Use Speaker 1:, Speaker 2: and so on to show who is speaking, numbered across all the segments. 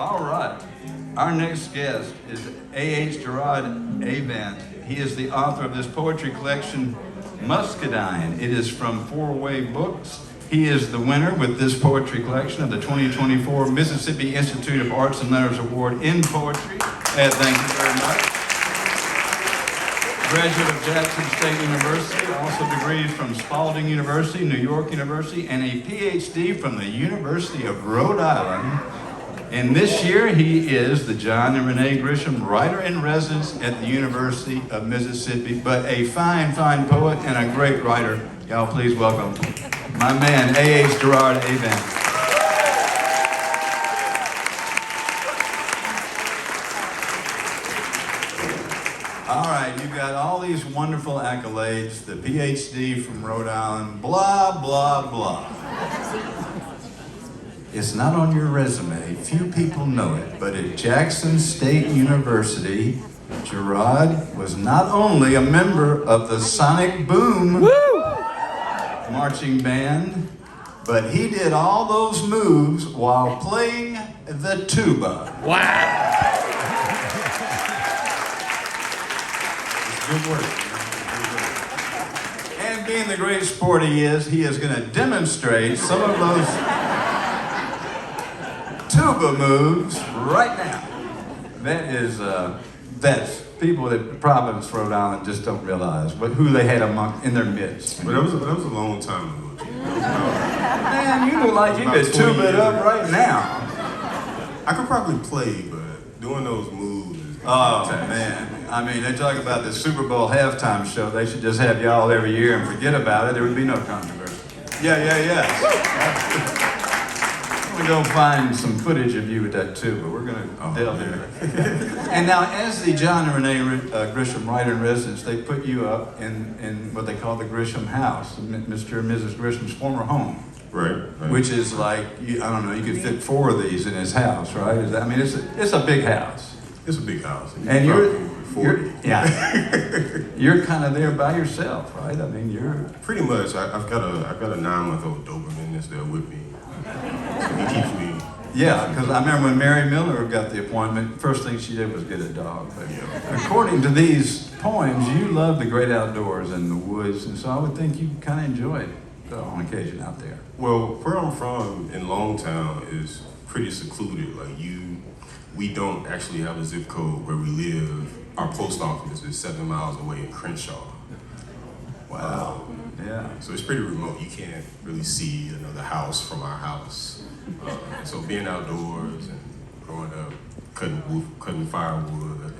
Speaker 1: All right. Our next guest is Jerriod Avant. He is the author of this poetry collection, Muscadine. It is from Four Way Books. He is the winner with this poetry collection of the 2024 Mississippi Institute of Arts and Letters Award in Poetry. Ed, thank you very much. Graduate of Jackson State University, also degrees from Spalding University, New York University, and a PhD from the University of Rhode Island. And this year, he is the John and Renee Grisham Writer-in-Residence at the University of Mississippi, but a fine, fine poet and a great writer. Y'all please welcome my man, Jerriod Avant. All right, you've got all these wonderful accolades, the PhD from Rhode Island, blah, blah, blah. It's not on your resume. Few people know it, but at Jackson State University, Jerriod was not only a member of the Sonic Boom marching band, but he did all those moves while playing the tuba.
Speaker 2: Wow.
Speaker 1: It's good work. And being the great sport he is going to demonstrate some of those tuba moves right now. That's people that Providence, Rhode Island just don't realize, but who they had in their midst.
Speaker 3: But that was a long time ago.
Speaker 1: Man, you look like you could tuba it up right now.
Speaker 3: I could probably play, but doing those moves is
Speaker 1: man. I mean, they talk about the Super Bowl halftime show. They should just have y'all every year and forget about it. There would be no controversy. Yeah. We're going to go find some footage of you with that too, but we're going to delve into it. And now, as the John and Renee Grisham Writer-in-Residence, they put you up in what they call the Grisham house, Mr. and Mrs. Grisham's former home.
Speaker 3: Right.
Speaker 1: Which is like, I don't know, you could fit 4 of these in his house, right? It's a big house.
Speaker 3: It's a big house.
Speaker 1: And you're you're kind of there by yourself, right? I mean, you're...
Speaker 3: Pretty much. I've got a 9-month-old Doberman that's there with me. So he keeps me.
Speaker 1: Yeah, because I remember when Mary Miller got the appointment, first thing she did was get a dog. But according to these poems, you love the great outdoors and the woods, and so I would think you kind of enjoy it on occasion out there.
Speaker 3: Well, where I'm from in Longtown is pretty secluded. We don't actually have a zip code where we live. Our post office is 7 miles away in Crenshaw.
Speaker 1: Wow. Yeah.
Speaker 3: So it's pretty remote. You can't really see another house from our house. So being outdoors and growing up, cutting firewood,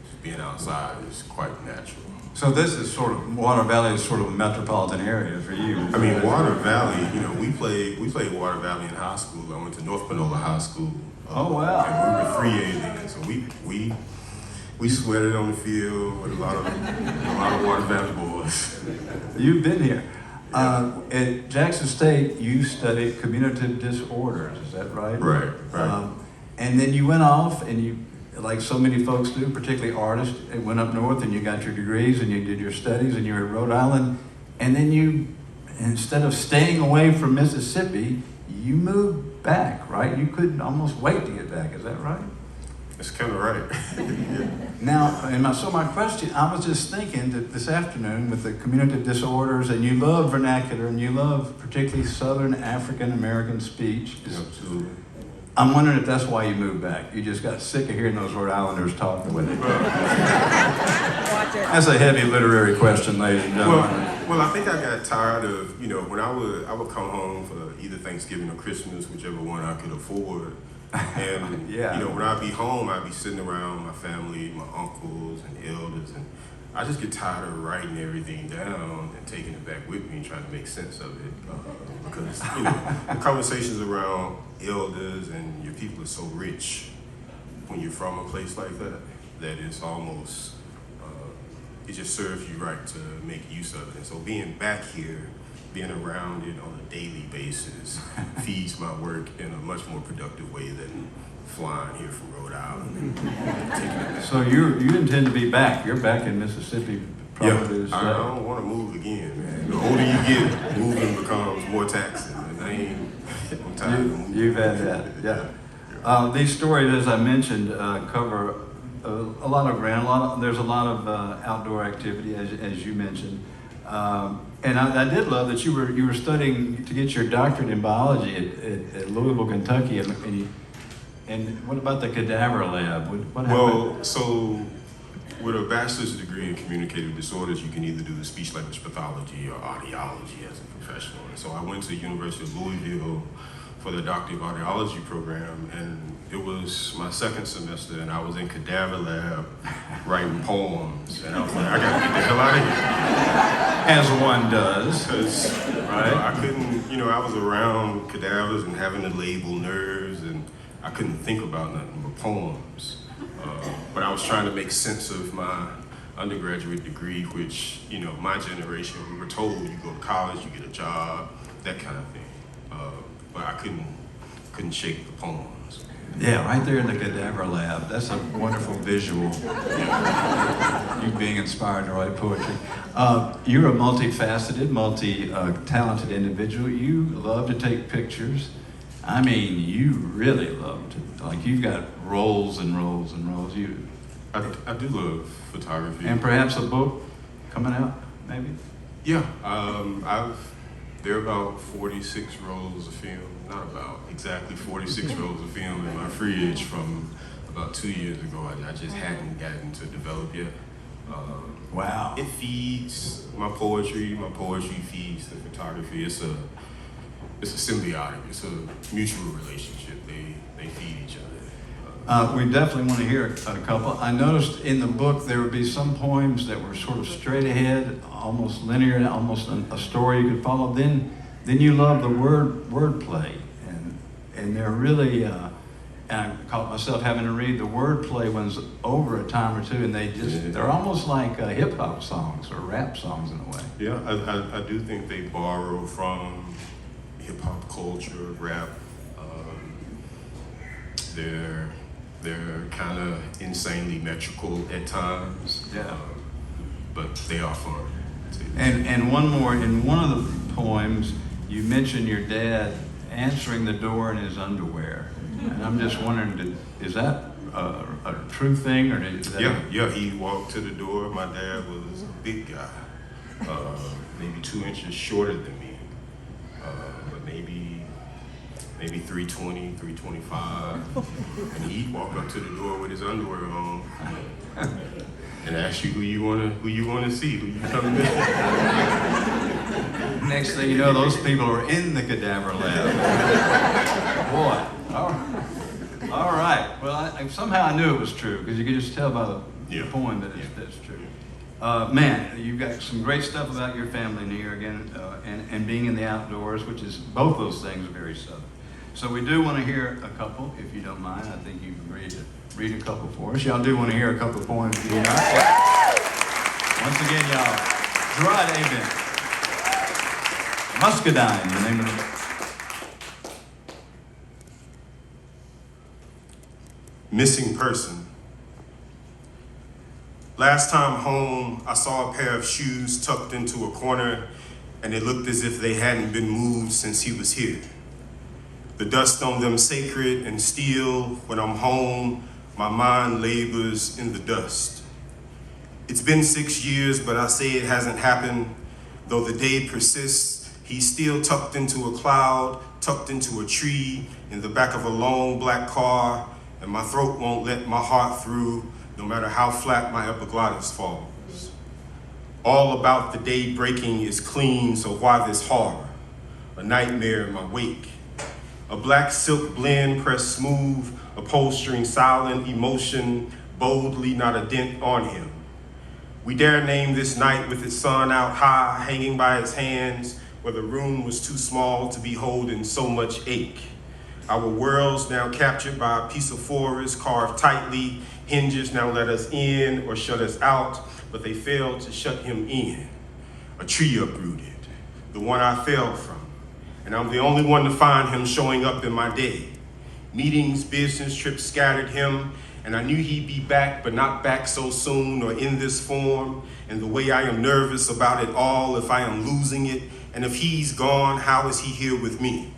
Speaker 3: just being outside is quite natural.
Speaker 1: So this is Water Valley is sort of a metropolitan area for you.
Speaker 3: I mean, Water Valley, we played Water Valley in high school. I went to North Panola High School.
Speaker 1: Oh, wow.
Speaker 3: And we were 3A then, so we sweated on the field with a lot of Water Valley boys.
Speaker 1: You've been here. At Jackson State, you studied communicative disorders, is that right?
Speaker 3: Right.
Speaker 1: And then you went off and you, like so many folks do, particularly artists, went up north and you got your degrees and you did your studies and you were at Rhode Island. And then you, instead of staying away from Mississippi, you moved back, right? You couldn't almost wait to get back, is that right?
Speaker 3: That's kind of right. Yeah.
Speaker 1: Now, so my question, I was just thinking that this afternoon with the communicative disorders, and you love vernacular, and you love particularly Southern African American speech.
Speaker 3: Yeah, absolutely.
Speaker 1: I'm wondering if that's why you moved back. You just got sick of hearing those Rhode Islanders talk the way they do. That's a heavy literary question, ladies and gentlemen.
Speaker 3: Well, I think I got tired of, when I would come home for either Thanksgiving or Christmas, whichever one I could afford. And, when I'd be home, I'd be sitting around my family, my uncles and elders, and I just get tired of writing everything down and taking it back with me and trying to make sense of it. Because, the conversations around elders and your people are so rich when you're from a place like that it's almost, it just serves you right to make use of it. And so being back here, being around it on a daily basis feeds my work in a much more productive way than flying here from Rhode Island.
Speaker 1: So you intend to be back. You're back in Mississippi.
Speaker 3: Probably. I don't want to move again, man. The older you get, moving becomes more taxing. And I'm tired of moving.
Speaker 1: You've had that, yeah. These stories, as I mentioned, cover a lot of ground. There's a lot of outdoor activity, as you mentioned. And I did love that you were studying to get your doctorate in biology at Louisville, Kentucky. And what about the cadaver lab? What happened?
Speaker 3: Well, so with a bachelor's degree in communicative disorders, you can either do the speech language pathology or audiology as a professional. And so I went to the University of Louisville for the Doctor of Audiology program, and it was my second semester, and I was in cadaver lab writing poems, and I was like, I gotta get the hell out of here.
Speaker 1: As one does.
Speaker 3: Because
Speaker 1: right?
Speaker 3: I couldn't, I was around cadavers and having to label nerves, and I couldn't think about nothing but poems. But I was trying to make sense of my undergraduate degree, which, my generation, we were told you go to college, you get a job, that kind of thing. But I couldn't shake the poems.
Speaker 1: Yeah, right there in the cadaver lab. That's a wonderful visual. You being inspired to write poetry. You're a multifaceted, multi-talented individual. You love to take pictures. I mean, you really love to, like, you've got rolls and rolls and rolls.
Speaker 3: I do love photography.
Speaker 1: And perhaps a book coming out, maybe?
Speaker 3: Yeah, there are about 46 rolls of film, not about, exactly 46 rolls of film in my fridge from about 2 years ago. I just hadn't gotten to develop yet.
Speaker 1: Wow.
Speaker 3: It feeds my poetry feeds the photography. It's a symbiotic, it's a mutual relationship. They feed each other.
Speaker 1: We definitely want to hear a couple. I noticed in the book there would be some poems that were sort of straight ahead, almost linear, almost a story you could follow. Then you love the wordplay, and they're really. And I caught myself having to read the wordplay ones over a time or two, and they're almost like hip hop songs or rap songs in a way.
Speaker 3: Yeah, I do think they borrow from hip hop culture, rap. They're kind of insanely metrical at times.
Speaker 1: Yeah.
Speaker 3: But they are fun.
Speaker 1: And one more, in one of the poems, you mentioned your dad answering the door in his underwear. And I'm just wondering, is that a true thing, or is that?
Speaker 3: Yeah, he walked to the door. My dad was a big guy, maybe 2 inches shorter than me, but maybe 320, 325. And he'd walk up to the door with his underwear on and ask you who you wanna see, who you coming with.
Speaker 1: Next thing you know, those people are in the cadaver lab. Boy. All right. Well, somehow I knew it was true, because you could just tell by the poem that that's true. Man, you've got some great stuff about your family in here again, and being in the outdoors, which is, both those things are very southern. So we do want to hear a couple, if you don't mind. I think you've agreed to read a couple for us. Y'all do want to hear a couple of poems, do you not? Once again, y'all, Jerriod Avant, Muscadine, the name of the book.
Speaker 3: Missing person. Last time home, I saw a pair of shoes tucked into a corner, and it looked as if they hadn't been moved since he was here. The dust on them sacred and still. When I'm home, my mind labors in the dust. It's been 6 years, but I say it hasn't happened. Though the day persists, he's still tucked into a cloud, tucked into a tree, in the back of a long black car, and my throat won't let my heart through, no matter how flat my epiglottis falls. All about the day breaking is clean, so why this horror? A nightmare in my wake. A black silk blend pressed smooth, upholstering silent emotion, boldly, not a dent on him. We dare name this night with its sun out high, hanging by its hands, where the room was too small to be holding so much ache. Our worlds now captured by a piece of forest carved tightly, hinges now let us in or shut us out, but they failed to shut him in. A tree uprooted, the one I fell from, and I'm the only one to find him showing up in my day. Meetings, business trips scattered him, and I knew he'd be back, but not back so soon or in this form, and the way I am nervous about it all, if I am losing it, and if he's gone, how is he here with me?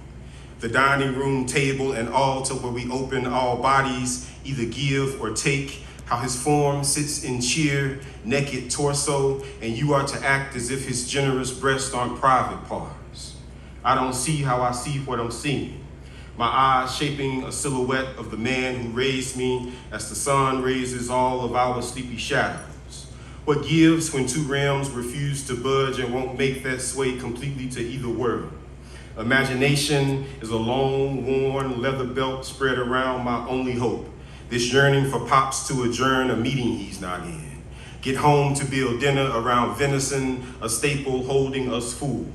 Speaker 3: the dining room table and altar where we open all bodies, either give or take, how his form sits in sheer, naked torso, and you are to act as if his generous breasts aren't private parts. I don't see how I see what I'm seeing. My eyes shaping a silhouette of the man who raised me as the sun raises all of our sleepy shadows. What gives when two realms refuse to budge and won't make that sway completely to either world? Imagination is a long, worn leather belt spread around my only hope. This yearning for Pops to adjourn a meeting he's not in. Get home to build dinner around venison, a staple holding us full.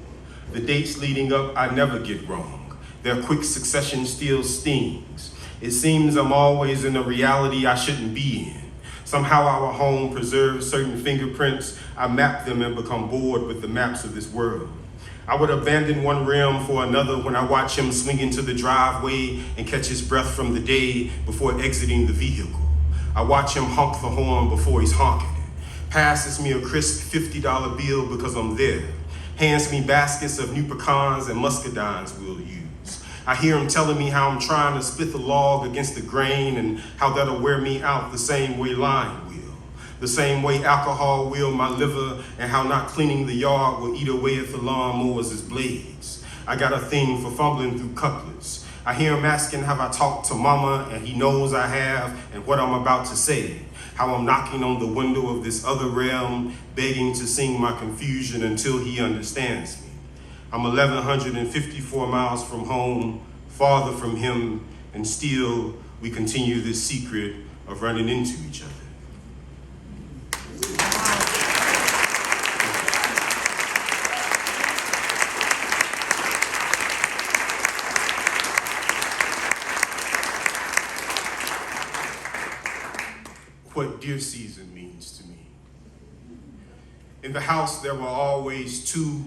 Speaker 3: The dates leading up I never get wrong. Their quick succession still stings. It seems I'm always in a reality I shouldn't be in. Somehow our home preserves certain fingerprints. I map them and become bored with the maps of this world. I would abandon one realm for another when I watch him swing into the driveway and catch his breath from the day before exiting the vehicle. I watch him honk the horn before he's honking it. Passes me a crisp $50 bill because I'm there. Hands me baskets of new pecans and muscadines we'll use. I hear him telling me how I'm trying to split the log against the grain and how that'll wear me out the same way lying will. The same way alcohol will my liver, and how not cleaning the yard will eat away at the lawnmowers' blades. I got a thing for fumbling through couplets. I hear him asking have I talked to mama, and he knows I have, and what I'm about to say. How I'm knocking on the window of this other realm, begging to sing my confusion until he understands me. I'm 1,154 miles from home, farther from him, and still we continue this secret of running into each other. What deer season means to me. In the house, there were always two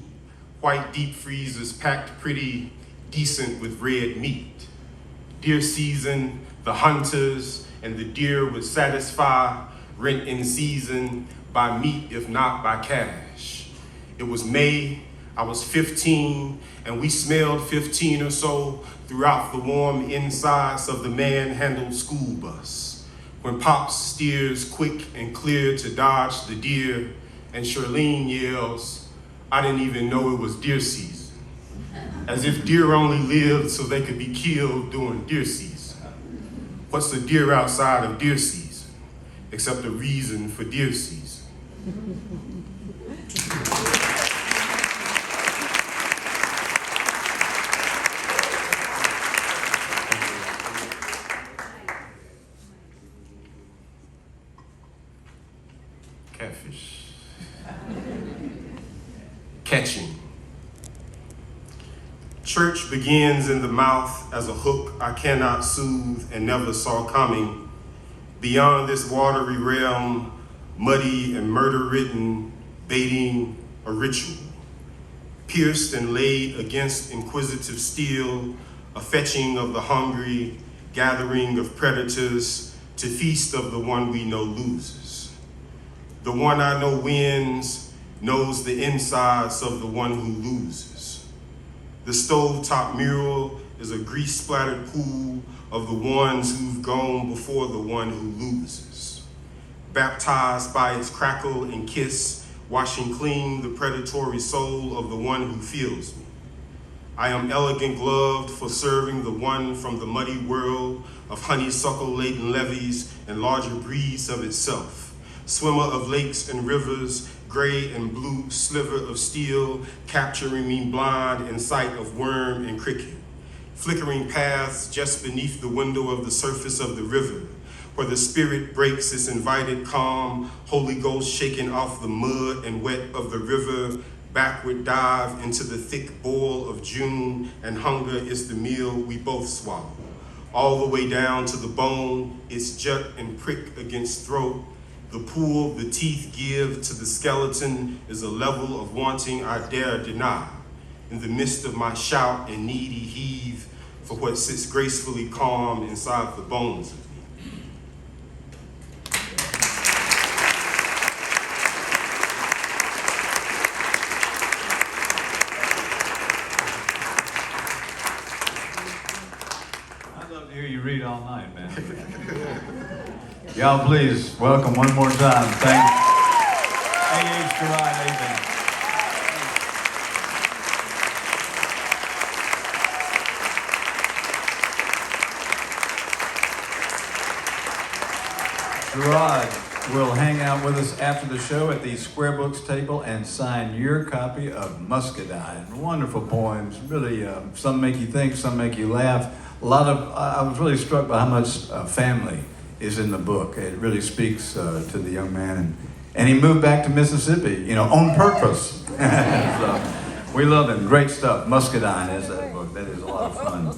Speaker 3: white deep freezers packed pretty decent with red meat. Deer season, the hunters and the deer would satisfy rent in season by meat, if not by cash. It was May, I was 15, and we smelled 15 or so throughout the warm insides of the man-handled school bus. When Pops steers quick and clear to dodge the deer, and Charlene yells, I didn't even know it was deer season. As if deer only lived so they could be killed during deer season. What's a deer outside of deer season, except a reason for deer season? Catfish. Catching. Church begins in the mouth as a hook I cannot soothe and never saw coming. Beyond this watery realm, muddy and murder-ridden, baiting a ritual. Pierced and laid against inquisitive steel, a fetching of the hungry, gathering of predators, to feast of the one we know loses. The one I know wins, knows the insides of the one who loses. The stovetop mural is a grease-splattered pool of the ones who've gone before the one who loses. Baptized by its crackle and kiss, washing clean the predatory soul of the one who feels me. I am elegant gloved for serving the one from the muddy world of honeysuckle-laden levees and larger breeds of itself. Swimmer of lakes and rivers, gray and blue sliver of steel, capturing me blind in sight of worm and cricket. Flickering paths just beneath the window of the surface of the river, where the spirit breaks its invited calm, Holy Ghost shaking off the mud and wet of the river, backward dive into the thick boil of June, and hunger is the meal we both swallow. All the way down to the bone, its jut and prick against throat. The pull the teeth give to the skeleton is a level of wanting I dare deny. In the midst of my shout and needy heave for what sits gracefully calm inside the bones of me.
Speaker 1: Y'all please welcome one more time. Thank A.H. Jerriod Avant. Jerriod will hang out with us after the show at the Square Books table and sign your copy of Muscadine. Wonderful poems, really, some make you think, some make you laugh. I was really struck by how much family is in the book. It really speaks to the young man. And he moved back to Mississippi, on purpose. So, we love him. Great stuff. Muscadine is that book. That is a lot of fun.